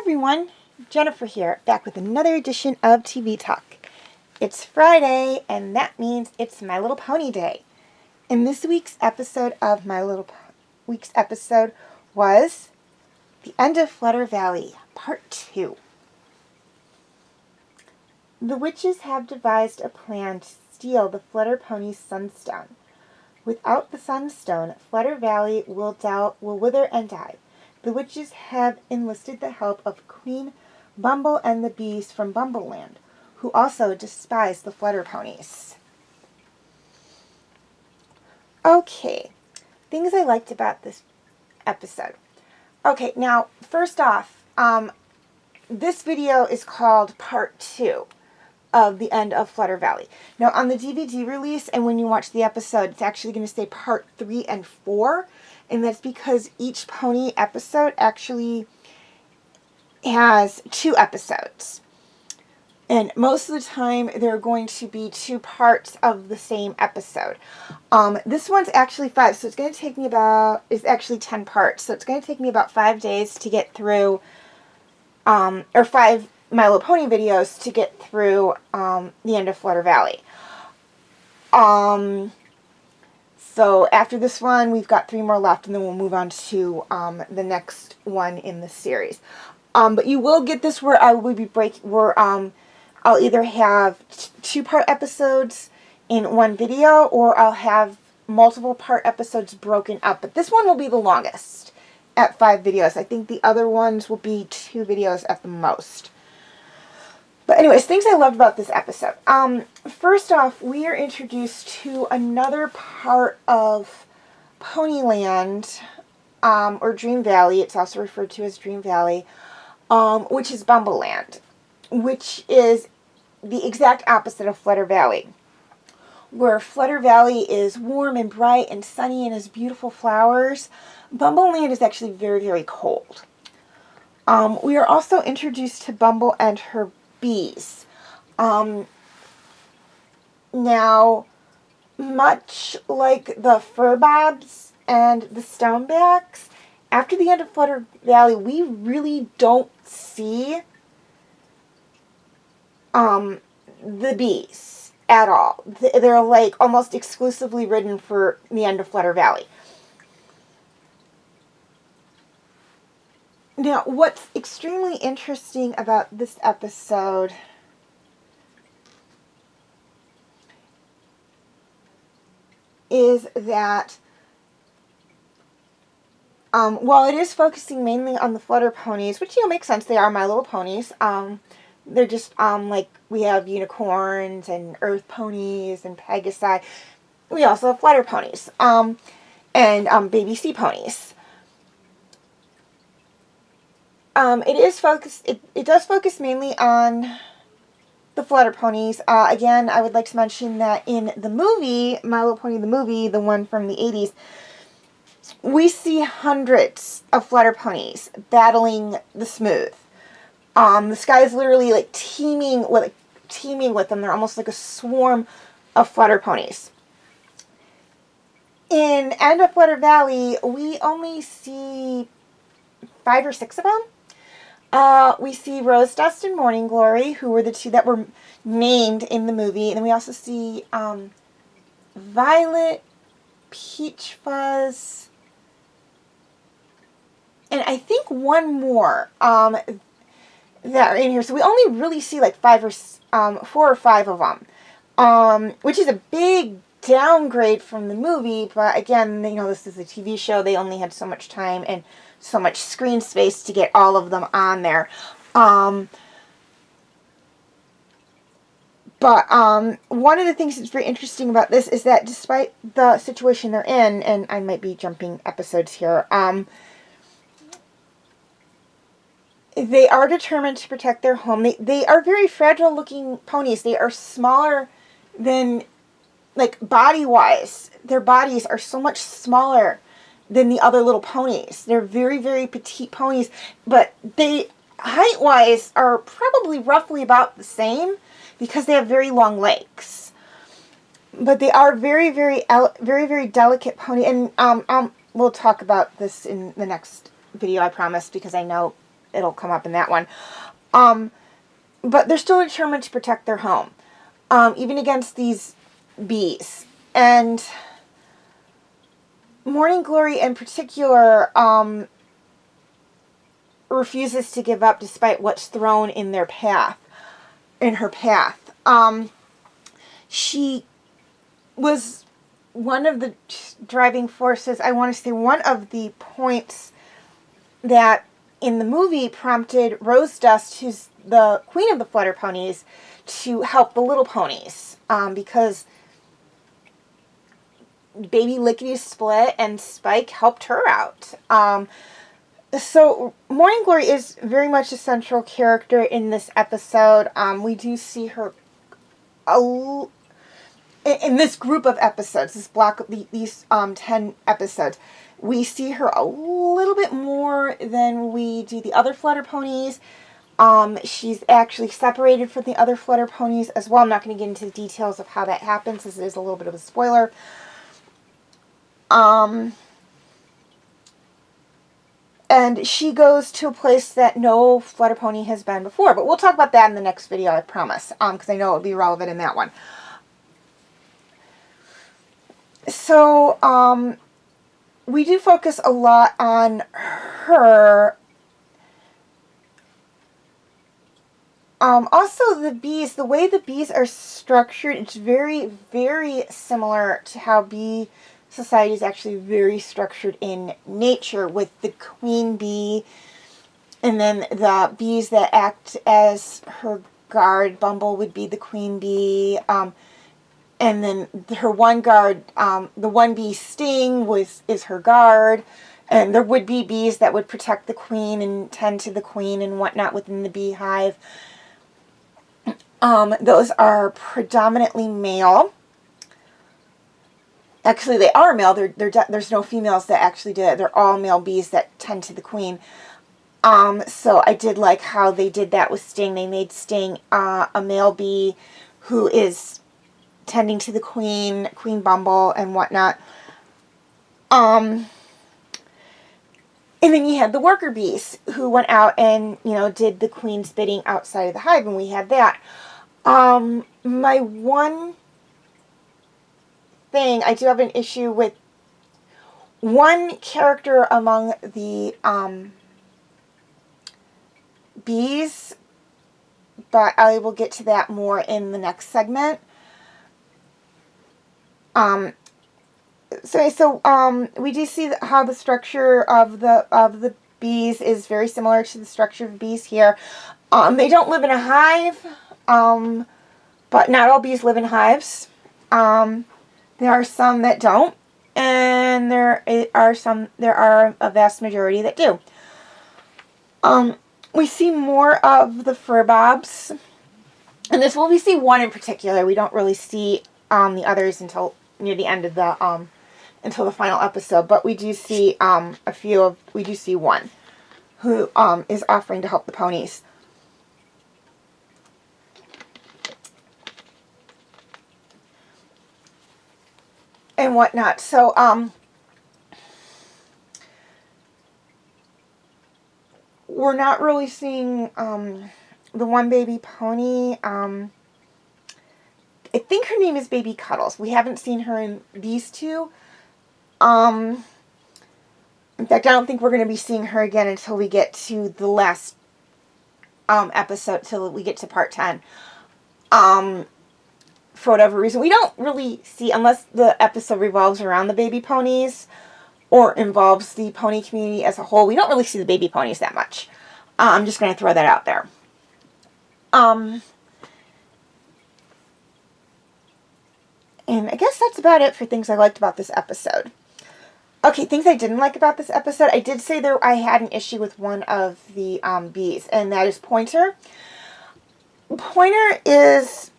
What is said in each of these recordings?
everyone, Jennifer here, back with another edition of TV Talk. It's Friday, and that means it's My Little Pony Day. And this week's episode of week's episode was The End of Flutter Valley, Part 2. The witches have devised a plan to steal the Flutter Ponies' sunstone. Without the sunstone, Flutter Valley will wither and die. The witches have enlisted the help of Queen Bumble and the bees from Bumble Land, who also despise the Flutter Ponies. Okay, things I liked about this episode. Okay, now, first off, this video is called Part 2 of The End of Flutter Valley. Now, on the DVD release, and when you watch the episode, it's actually going to say Part 3 and 4, and that's because each pony episode actually has 2 episodes. And most of the time, there are going to be 2 parts of the same episode. This one's actually 5, so it's going to take me it's actually 10 parts, so it's going to take me about 5 days to get through, or 5 My Little Pony videos to get through The End of Flutter Valley. So after this one, we've got 3 more left, and then we'll move on to the next one in the series. But you will get this where I will be I'll either have 2-part episodes in one video, or I'll have multiple part episodes broken up. But this one will be the longest at 5 videos. I think the other ones will be 2 videos at the most. But anyways, things I loved about this episode. First off, we are introduced to another part of Ponyland, or Dream Valley. It's also referred to as Dream Valley, which is Bumble Land, which is the exact opposite of Flutter Valley. Where Flutter Valley is warm and bright and sunny and has beautiful flowers, Bumble Land is actually very, very cold. We are also introduced to Bumble and her bees. Now, much like the furbobs and the stonebacks, after the end of Flutter Valley, we really don't see the bees at all. They're like almost exclusively ridden for the end of Flutter Valley. Now, what's extremely interesting about this episode is that while it is focusing mainly on the Flutter Ponies, which, makes sense, they are My Little Ponies, they're just, like, we have unicorns and earth ponies and pegasi. We also have Flutter Ponies, and baby sea ponies. It does focus mainly on the Flutter Ponies. Again, I would like to mention that in the movie, My Little Pony the movie, the one from the 80s, we see hundreds of Flutter Ponies battling the Smooth. The sky is literally like teeming with them. They're almost like a swarm of Flutter Ponies. In End of Flutter Valley, we only see 5 or 6 of them. We see Rose Dust and Morning Glory, who were the 2 that were named in the movie. And then we also see Violet, Peach Fuzz, and I think one more that are in here. So we only really see like 4 or 5 of them, which is a big downgrade from the movie. But again, this is a TV show. They only had so much time and so much screen space to get all of them on there. But one of the things that's very interesting about this is that despite the situation they're in, and I might be jumping episodes here, they are determined to protect their home. They are very fragile looking ponies. They are smaller than, like, body-wise. Their bodies are so much smaller than the other little ponies. They're very, very petite ponies, but they, height-wise, are probably roughly about the same because they have very long legs. But they are very, very, very, very delicate pony, and we'll talk about this in the next video, I promise, because I know it'll come up in that one. But they're still determined to protect their home, even against these bees. And Morning Glory in particular refuses to give up despite what's thrown in her path. She was one of the driving forces, I want to say one of the points that in the movie prompted Rose Dust, who's the queen of the Flutter Ponies, to help the little ponies, because Baby Lickety Split and Spike helped her out. So Morning Glory is very much a central character in this episode. We do see her in this group of episodes, this block of these 10 episodes. We see her a little bit more than we do the other Flutter Ponies. She's actually separated from the other Flutter Ponies as well. I'm not going to get into the details of how that happens, as it is a little bit of a spoiler. And she goes to a place that no Flutter Pony has been before. But we'll talk about that in the next video, I promise. Because I know it'll be relevant in that one. So, we do focus a lot on her. Also, the bees, the way the bees are structured, it's very, very similar to how bee society is actually very structured in nature, with the queen bee and then the bees that act as her guard. Bumble would be the queen bee, and then her one guard, the one bee Sting is her guard, and there would be bees that would protect the queen and tend to the queen and whatnot within the beehive. Those are predominantly male. Actually, they are male. There's no females that actually do it. They're all male bees that tend to the queen. So I did like how they did that with Sting. They made Sting a male bee who is tending to the Queen Bumble and whatnot. And then you had the worker bees who went out and, did the Queen's bidding outside of the hive, and we had that. My one thing, I do have an issue with one character among the bees, but I will get to that more in the next segment. So we do see how the structure of the bees is very similar to the structure of bees here. They don't live in a hive, but not all bees live in hives. There are some that don't, and there are a vast majority that do. We see more of the fur bobs, and we see one in particular. We don't really see the others until near the end of the until the final episode, but we do see we do see one who is offering to help the ponies. And whatnot. So, we're not really seeing the one baby pony. I think her name is Baby Cuddles. We haven't seen her in these two. In fact, I don't think we're going to be seeing her again until we get to the last episode, till we get to part 10. For whatever reason, we don't really see, unless the episode revolves around the baby ponies or involves the pony community as a whole, we don't really see the baby ponies that much. I'm just going to throw that out there. And I guess that's about it for things I liked about this episode. Okay, things I didn't like about this episode. I did say I had an issue with one of the bees, and that is Pointer. Pointer is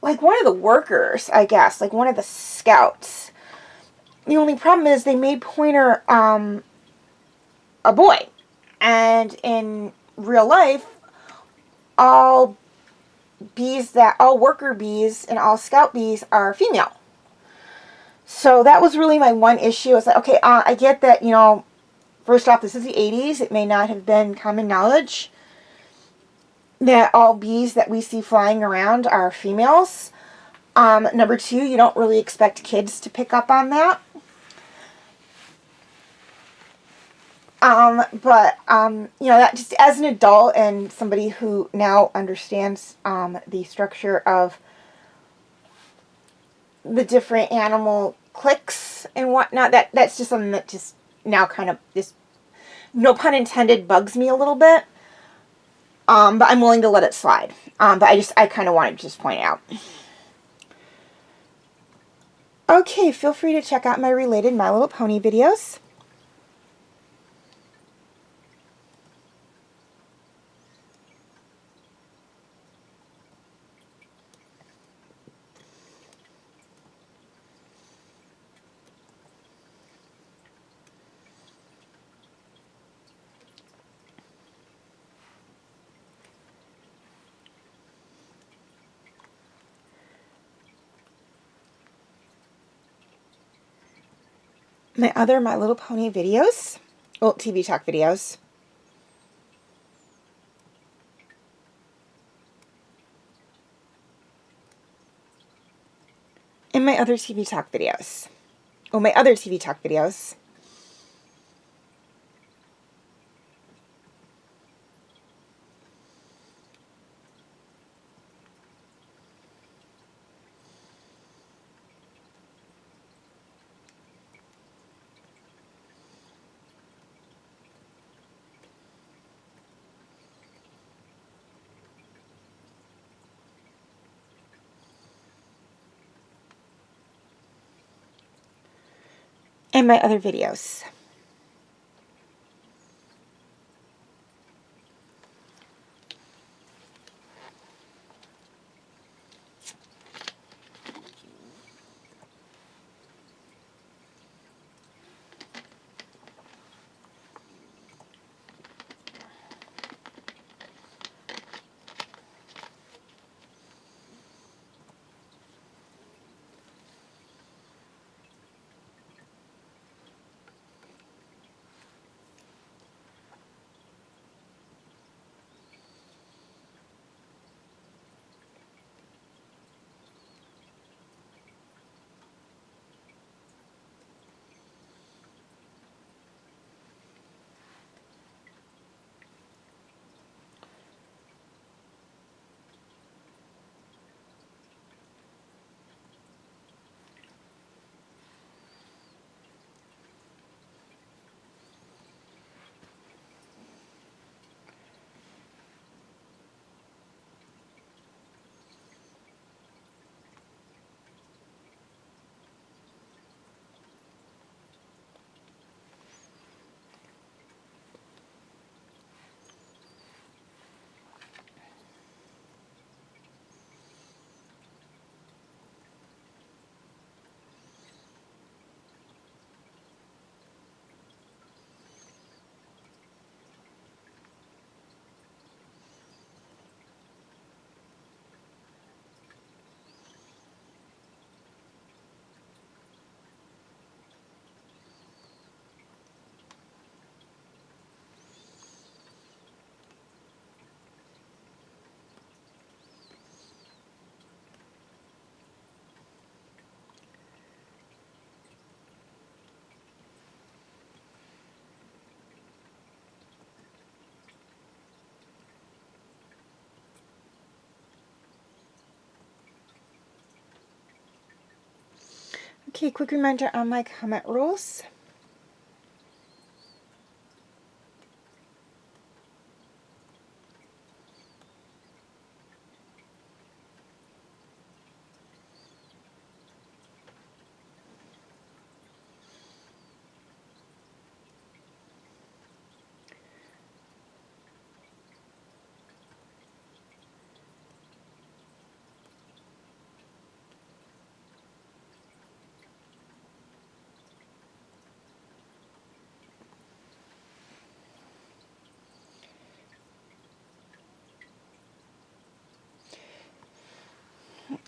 like one of the workers, I guess, like one of the scouts. The only problem is they made Pointer a boy. And in real life, all worker bees and all scout bees are female. So that was really my one issue. I was like, okay, I get that, first off, this is the 80s. It may not have been common knowledge that all bees that we see flying around are females. Number two, you don't really expect kids to pick up on that. That just as an adult and somebody who now understands the structure of the different animal cliques and whatnot, that's just something that just now kind of just, no pun intended, bugs me a little bit. But I'm willing to let it slide. But I kind of wanted to just point out. Okay, feel free to check out my related My Little Pony videos. My other My Little Pony videos, well, TV talk videos. And my other TV talk videos. Oh, my other TV talk videos. And my other videos. Okay, quick reminder on my comment rules.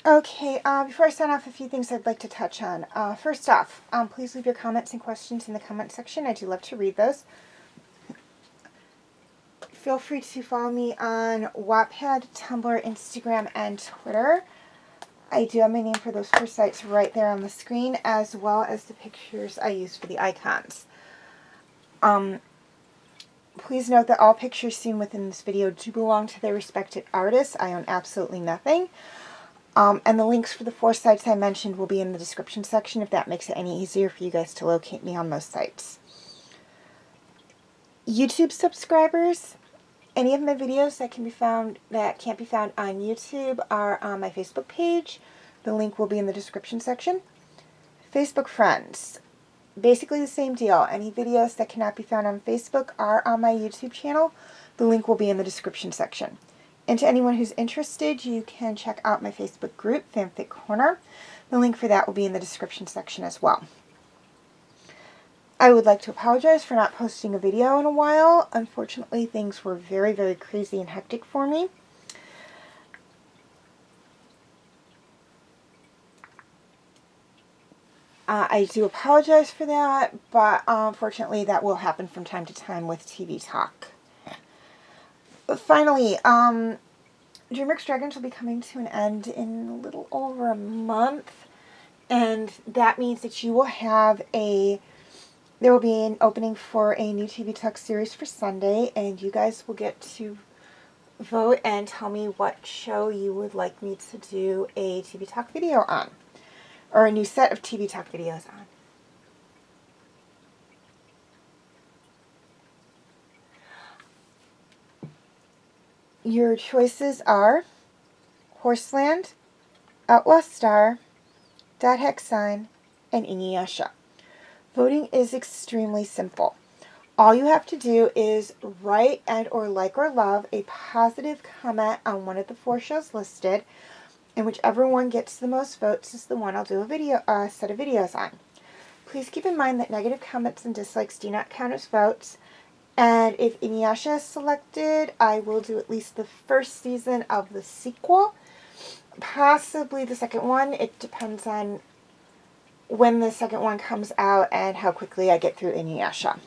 Okay, before I sign off, a few things I'd like to touch on. First off, please leave your comments and questions in the comment section. I do love to read those. Feel free to follow me on Wattpad, Tumblr, Instagram, and Twitter. I do have my name for those 4 sites right there on the screen, as well as the pictures I use for the icons. Please note that all pictures seen within this video do belong to their respective artists. I own absolutely nothing. And the links for the 4 sites I mentioned will be in the description section if that makes it any easier for you guys to locate me on those sites. YouTube subscribers, any of my videos that can't be found on YouTube are on my Facebook page. The link will be in the description section. Facebook friends, basically the same deal. Any videos that cannot be found on Facebook are on my YouTube channel. The link will be in the description section. And to anyone who's interested, you can check out my Facebook group, Fanfic Corner. The link for that will be in the description section as well. I would like to apologize for not posting a video in a while. Unfortunately, things were very, very crazy and hectic for me. I do apologize for that, but unfortunately that will happen from time to time with TV talk. But finally, DreamWorks Dragons will be coming to an end in a little over a month, and that means that you will have there will be an opening for a new TV Talk series for Sunday, and you guys will get to vote and tell me what show you would like me to do a TV Talk video on, or a new set of TV Talk videos on. Your choices are Horseland, Outlaw Star, Dot Hex Sign, and Inuyasha. Voting is extremely simple. All you have to do is write and or like or love a positive comment on one of the 4 shows listed, and whichever one gets the most votes is the one I'll do a set of videos on. Please keep in mind that negative comments and dislikes do not count as votes, and if Inuyasha is selected, I will do at least the 1st season of the sequel, possibly the 2nd one. It depends on when the 2nd one comes out and how quickly I get through Inuyasha.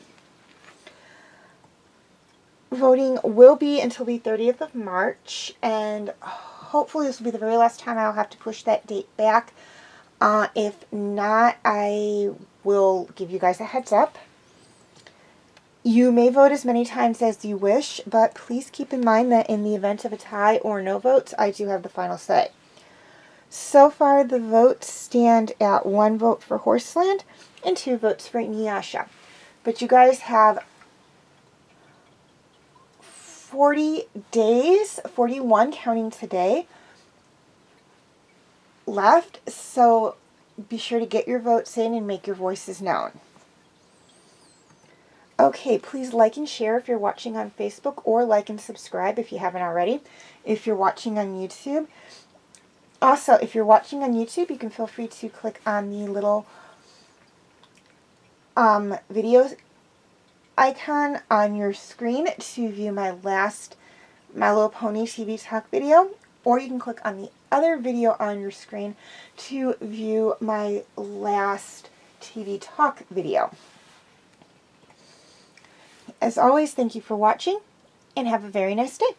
Voting will be until the 30th of March, and hopefully this will be the very last time I'll have to push that date back. If not, I will give you guys a heads up. You may vote as many times as you wish, but please keep in mind that in the event of a tie or no votes, I do have the final say. So far, the votes stand at 1 vote for Horseland and 2 votes for Inuyasha. But you guys have 40 days, 41 counting today, left. So be sure to get your votes in and make your voices known. Okay, please like and share if you're watching on Facebook, or like and subscribe if you haven't already, if you're watching on YouTube. Also, if you're watching on YouTube, you can feel free to click on the little video icon on your screen to view my last My Little Pony TV Talk video, or you can click on the other video on your screen to view my last TV Talk video. As always, thank you for watching, and have a very nice day.